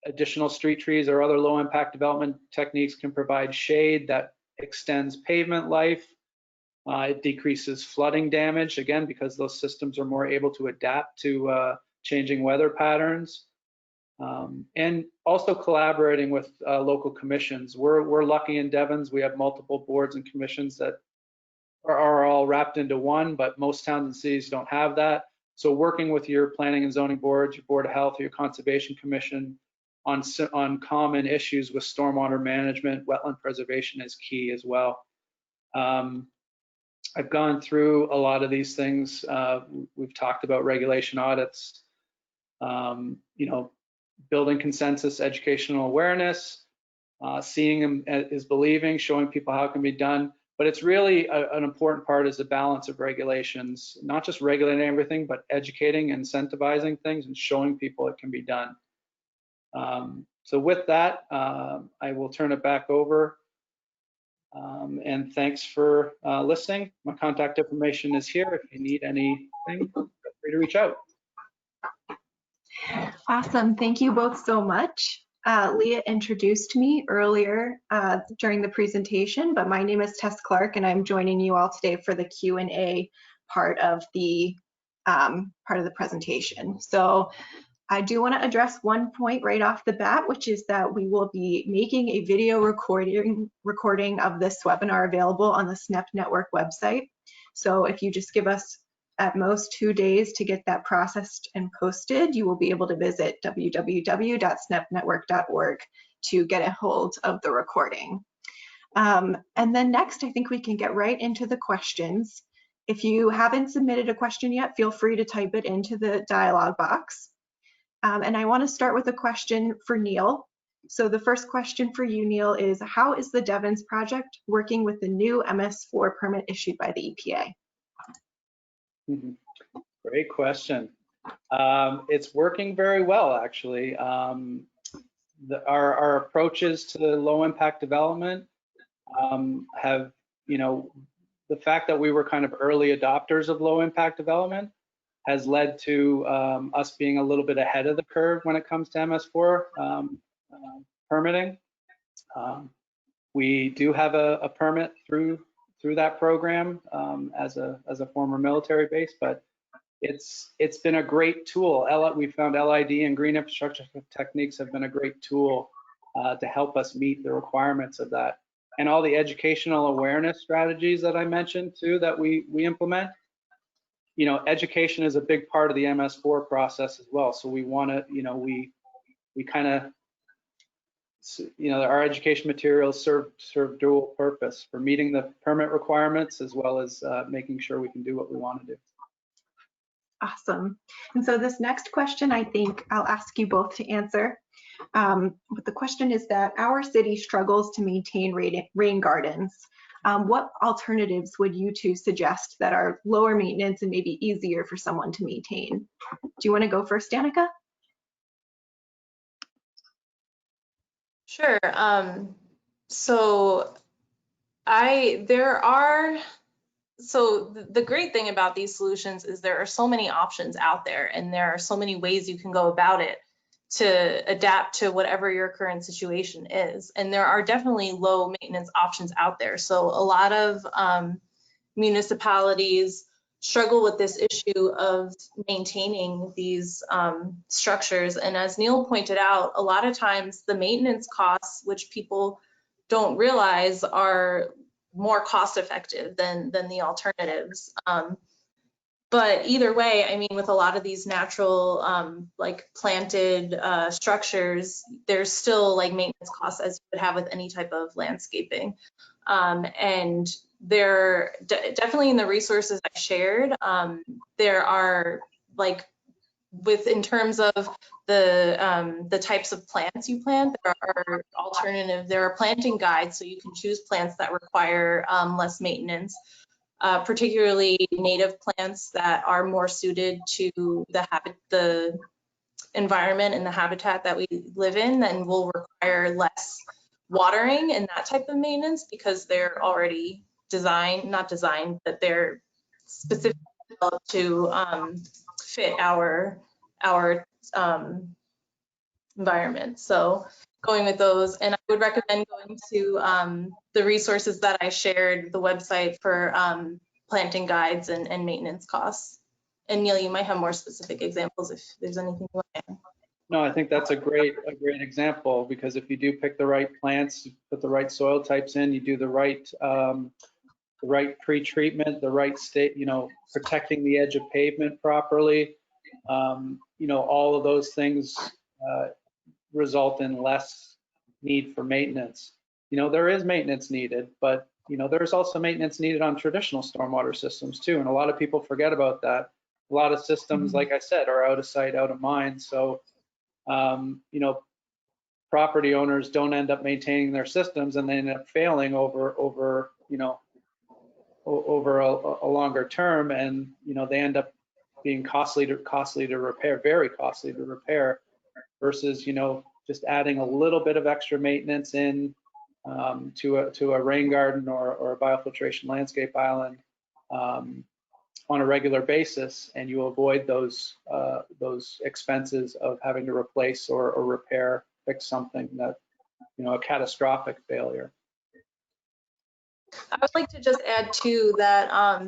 Speaker 3: additional street trees or other low impact development techniques can provide shade that extends pavement life. It decreases flooding damage, again, because those systems are more able to adapt to changing weather patterns. And also collaborating with local commissions. We're lucky in Devens, we have multiple boards and commissions that are all wrapped into one, but most towns and cities don't have that. So working with your planning and zoning boards, your board of health, your conservation commission, on common issues with stormwater management. Wetland preservation is key as well. I've gone through a lot of these things. We've talked about regulation audits, building consensus, educational awareness, seeing them is believing, showing people how it can be done. But it's really an important part is the balance of regulations, not just regulating everything, but educating, incentivizing things, and showing people it can be done. So with that, I will turn it back over. And thanks for listening. My contact information is here. If you need anything, feel free to reach out.
Speaker 4: Awesome. Thank you both so much. Leah introduced me earlier during the presentation, but my name is Tess Clark, and I'm joining you all today for the Q&A part of the presentation. So I do want to address one point right off the bat, which is that we will be making a video recording of this webinar available on the SNEP Network website. So if you just give us at most 2 days to get that processed and posted, you will be able to visit www.snepnetwork.org to get a hold of the recording. And then next, I think we can get right into the questions. If you haven't submitted a question yet, feel free to type it into the dialog box. And I want to start with a question for Neil. So the first question for you, Neil, is how is the Devens project working with the new MS4 permit issued by the EPA?
Speaker 3: Great question. It's working very well, actually. Our approaches to low impact development have, the fact that we were kind of early adopters of low impact development has led to us being a little bit ahead of the curve when it comes to MS4 permitting. We do have a permit through that program as a former military base, but it's been a great tool. We found LID and green infrastructure techniques have been a great tool to help us meet the requirements of that. And all the educational awareness strategies that I mentioned too that we implement. Education is a big part of the MS4 process as well. So we want to, we kind of, our education materials serve dual purpose for meeting the permit requirements as well as making sure we can do what we want to do.
Speaker 4: Awesome. And so this next question, I think I'll ask you both to answer. But the question is that our city struggles to maintain rain gardens. What alternatives would you two suggest that are lower maintenance and maybe easier for someone to maintain? Do you want to go first, Danica?
Speaker 2: Sure. The great thing about these solutions is there are so many options out there, and there are so many ways you can go about it to adapt to whatever your current situation is. And there are definitely low maintenance options out there. So a lot of municipalities struggle with this issue of maintaining these structures. And as Neil pointed out, a lot of times the maintenance costs, which people don't realize are more cost effective than the alternatives. But either way, I mean, with a lot of these natural like planted structures, there's still like maintenance costs as you would have with any type of landscaping. And they're definitely in the resources I shared, there are like in terms of the types of plants you plant, there are planting guides, so you can choose plants that require less maintenance. Particularly native plants that are more suited to the environment and the habitat that we live in, and will require less watering and that type of maintenance because they're already but they're specifically developed to fit our environment. So going with those, and I would recommend going to the resources that I shared, the website for planting guides and maintenance costs. And Neil, you might have more specific examples if there's anything you want to add.
Speaker 3: No, I think that's a great example, because if you do pick the right plants, you put the right soil types in, you do the right pre-treatment, the right state, protecting the edge of pavement properly, all of those things, result in less need for maintenance. You know, there is maintenance needed, but you know, there's also maintenance needed on traditional stormwater systems too. And a lot of people forget about that. A lot of systems, like I said, are out of sight, out of mind. So, you know, property owners don't end up maintaining their systems, and they end up failing over you know, over a longer term, and you know, they end up being costly to repair, very costly to repair, versus, you know, just adding a little bit of extra maintenance in to a rain garden or a biofiltration landscape island on a regular basis, and you avoid those expenses of having to replace or repair, fix something that, you know, a catastrophic failure.
Speaker 2: I would like to just add too that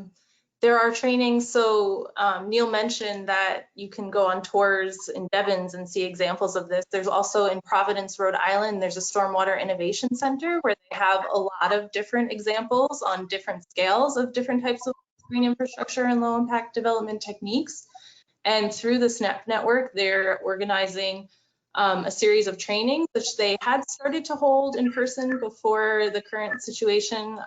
Speaker 2: there are trainings. So Neil mentioned that you can go on tours in Devens and see examples of this. There's also in Providence, Rhode Island, there's a Stormwater Innovation Center where they have a lot of different examples on different scales of different types of green infrastructure and low impact development techniques. And through the SNEP network, they're organizing a series of trainings, which they had started to hold in person before the current situation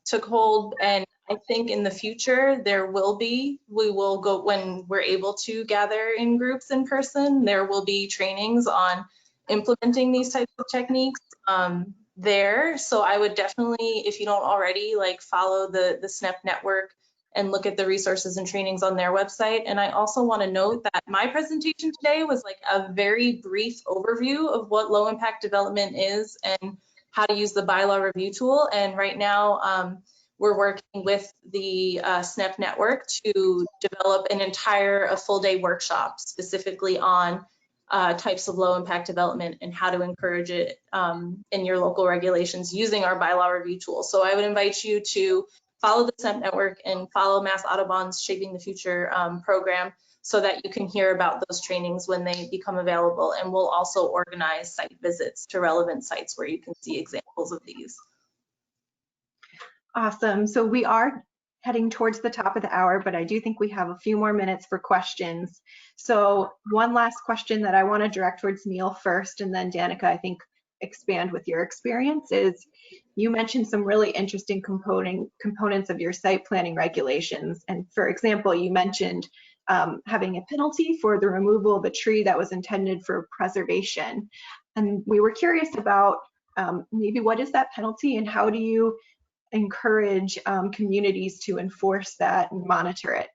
Speaker 2: took hold. And I think in the future, we will go, when we're able to gather in groups in person, there will be trainings on implementing these types of techniques there. So I would definitely, if you don't already, like, follow the SNEP network and look at the resources and trainings on their website. And I also want to note that my presentation today was like a very brief overview of what low impact development is and how to use the bylaw review tool. And right now we're working with the SNEP network to develop a full day workshop specifically on types of low impact development and how to encourage it in your local regulations using our bylaw review tool. So I would invite you to follow the SNEP network and follow Mass Audubon's Shaping the Future program so that you can hear about those trainings when they become available. And we'll also organize site visits to relevant sites where you can see examples of these.
Speaker 4: Awesome. So we are heading towards the top of the hour, but I do think we have a few more minutes for questions. So one last question that I want to direct towards Neil first, and then Danica, I think, expand with your experience is, you mentioned some really interesting components of your site planning regulations. And for example, you mentioned having a penalty for the removal of a tree that was intended for preservation. And we were curious about maybe what is that penalty and how do you encourage communities to enforce that and monitor it?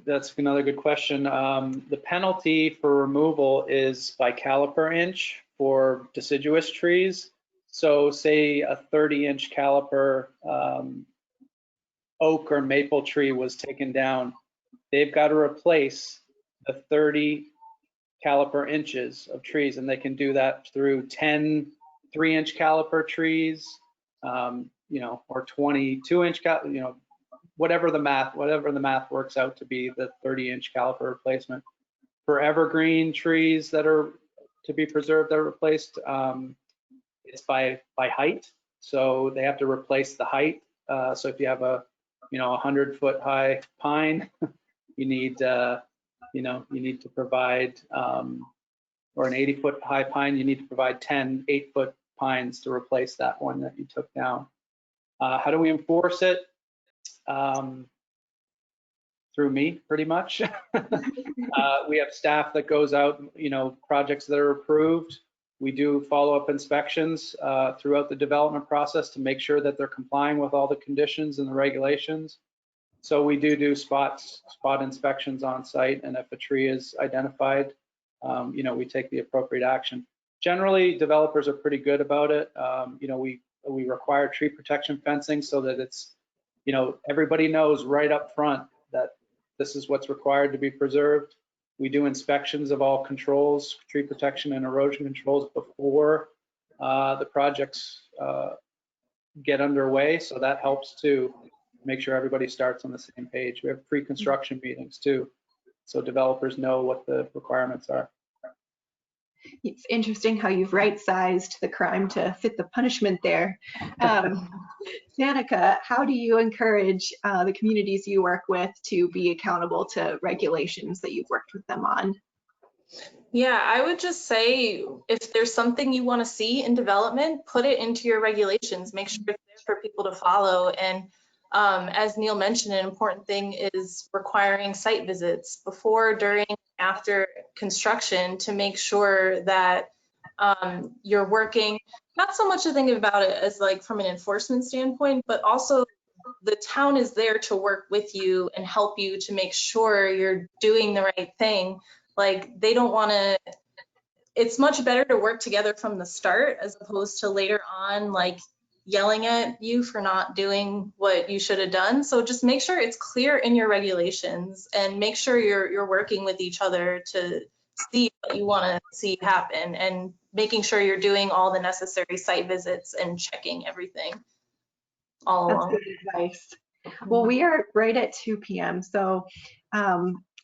Speaker 3: That's another good question. The penalty for removal is by caliper inch for deciduous trees. So say a 30-inch caliper oak or maple tree was taken down, they've got to replace the 30 caliper inches of trees, and they can do that through 10 3-inch caliper trees, you know, or 22-inch, you know, whatever the math works out to be, the 30-inch caliper replacement. For evergreen trees that are to be preserved, that are replaced, it's by height. So they have to replace the height. So if you have a, you know, 100-foot high pine, you need, you know, you need to provide, or an 80-foot high pine, you need to provide 10 8-foot pines to replace that one that you took down. How do we enforce it? Through me, pretty much. We have staff that goes out, you know, projects that are approved. We do follow-up inspections throughout the development process to make sure that they're complying with all the conditions and the regulations. So we do spot inspections on site, and if a tree is identified, you know, we take the appropriate action. Generally, developers are pretty good about it. You know, we require tree protection fencing so that it's, you know, everybody knows right up front that this is what's required to be preserved. We do inspections of all controls, tree protection and erosion controls before the projects get underway. So that helps to make sure everybody starts on the same page. We have pre-construction meetings too, so developers know what the requirements are.
Speaker 4: It's interesting how you've right-sized the crime to fit the punishment there. Danica, how do you encourage the communities you work with to be accountable to regulations that you've worked with them on?
Speaker 2: Yeah, I would just say if there's something you want to see in development, put it into your regulations. Make sure it's there for people to follow. And as Neil mentioned, an important thing is requiring site visits before, during, after construction to make sure that you're working, not so much to think about it as like from an enforcement standpoint, but also the town is there to work with you and help you to make sure you're doing the right thing. Like they don't want to, it's much better to work together from the start as opposed to later on, like yelling at you for not doing what you should have done. So just make sure it's clear in your regulations and make sure you're working with each other to see what you want to see happen and making sure you're doing all the necessary site visits and checking everything all
Speaker 4: That's
Speaker 2: along.
Speaker 4: good advice. Well, we are right at 2 p.m. So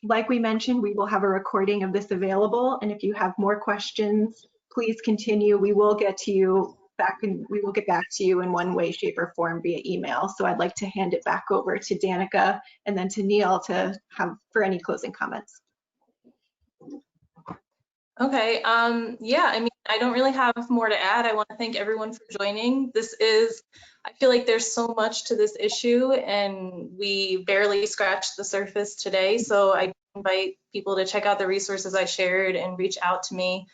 Speaker 4: like we mentioned, we will have a recording of this available. And if you have more questions, please continue. We will get to you back and we will get back to you in one way, shape, or form via email. So I'd like to hand it back over to Danica and then to Neil to have for any closing comments.
Speaker 2: Okay, yeah, I mean, I don't really have more to add. I want to thank everyone for joining. This is, I feel like there's so much to this issue and we barely scratched the surface today. So I invite people to check out the resources I shared and reach out to me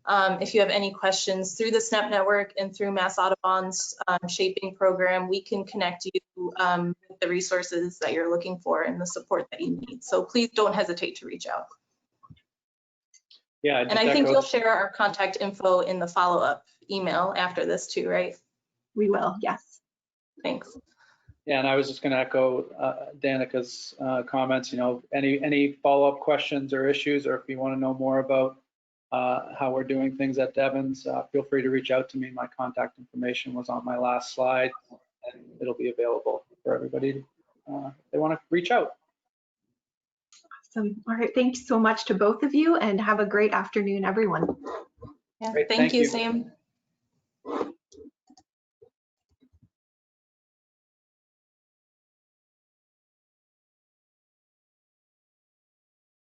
Speaker 2: if you have any questions through the SNEP network and through Mass Audubon's shaping program. We can connect you with the resources that you're looking for and the support that you need. So please don't hesitate to reach out.
Speaker 3: Yeah,
Speaker 2: And I think you'll share our contact info in the follow-up email after this too, right?
Speaker 4: We will, yes.
Speaker 2: Thanks.
Speaker 3: Yeah, and I was just going to echo Danica's comments. You know, any follow-up questions or issues, or if you want to know more about how we're doing things at Devon's, feel free to reach out to me. My contact information was on my last slide, and it'll be available for everybody if they want to reach out.
Speaker 4: Awesome. All right. Thanks so much to both of you and have a great afternoon, everyone.
Speaker 2: Yeah,
Speaker 3: Great,
Speaker 2: thank you,
Speaker 3: you.
Speaker 2: Sam.